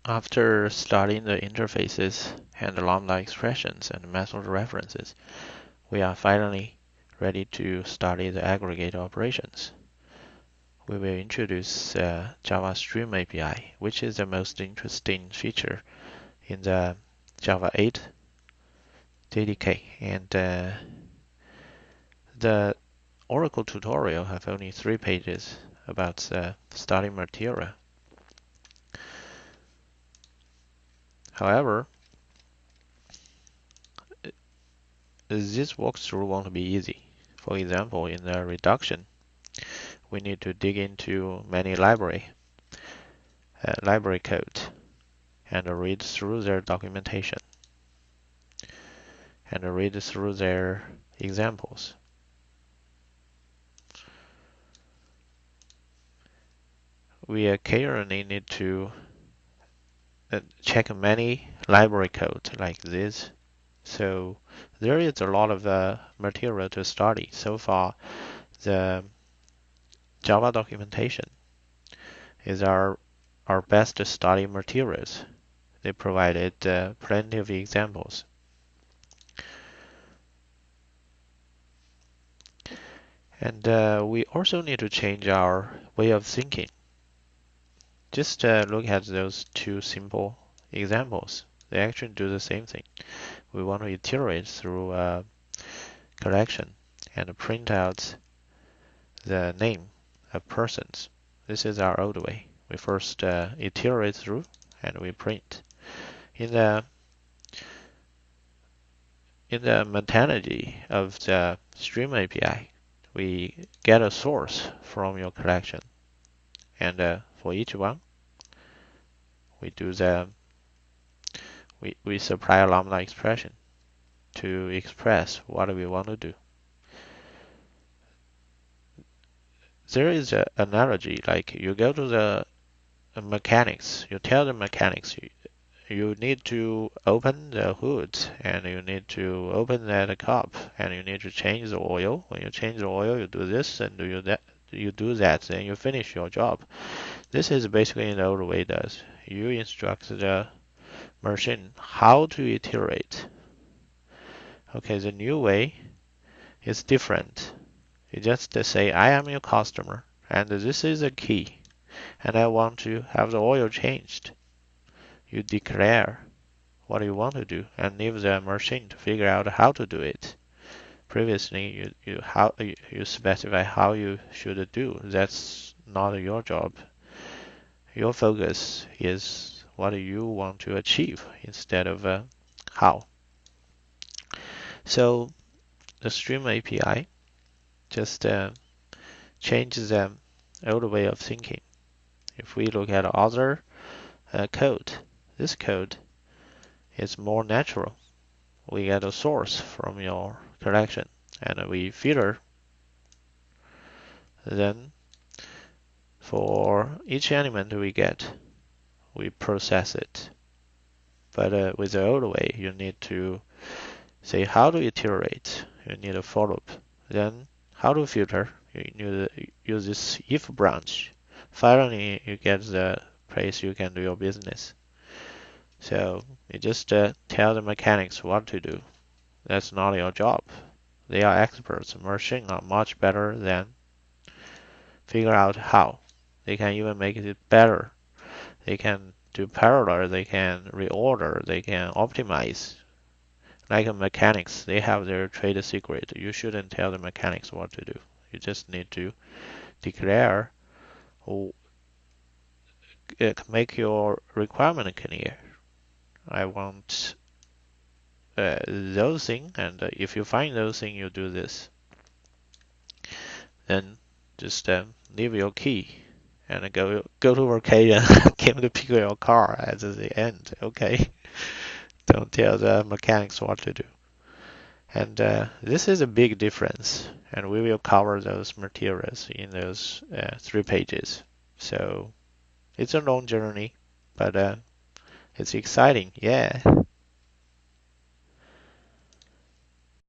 After studying the interfaces and the lambda expressions and method references, we are finally ready to study the aggregate operations. We will introduce Java Stream API, which is the most interesting feature in the Java 8 JDK. And the Oracle tutorial have only 3 pages about the study material. However, this walkthrough won't be easy. For example, in the reduction, we need to dig into many library code and read through their documentation and read through their examples. We occasionally need to check many library code like this. So there is a lot of material to study. So far, the Java documentation is our best study materials. They provided plenty of examples. And we also need to change our way of thinking. Just look at those 2 simple examples. They actually do the same thing. We want to iterate through a collection and print out the name of persons. This is our old way. We first iterate through and we print. In the methodology of the Stream API, we get a source from your collection, and for each one, we do we supply a lambda expression to express what we want to do. There is an analogy, like you go to the mechanics, you tell the mechanics you need to open the hood and you need to open that cup and you need to change the oil. When you change the oil, you do this and you do that, then you finish your job. This is basically the old way it does. You instruct the machine how to iterate. Okay, the new way is different. You just say, I am your customer and this is a key and I want to have the oil changed. You declare what you want to do and leave the machine to figure out how to do it. Previously, you specify how you should do. That's not your job. Your focus is what you want to achieve instead of how. So the Stream API just changes the old way of thinking. If we look at other code, this code is more natural. We get a source from your collection and we filter. Then for each element we get, we process it. But with the old way, you need to say how to iterate. You need a follow-up. Then how to filter. You need to use this if branch. Finally, you get the place you can do your business. So you just tell the mechanics what to do. That's not your job. They are experts. Machines are much better than figure out how. They can even make it better. They can do parallel. They can reorder. They can optimize. Like mechanics, they have their trade secret. You shouldn't tell the mechanics what to do. You just need to declare or make your requirement clear. I want those things, and if you find those things, you do this. Then just leave your key and go to vacation. Came to pick your car at the end. Okay, don't tell the mechanics what to do. And this is a big difference, and we will cover those materials in those 3 pages. So it's a long journey, but it's exciting. Yeah.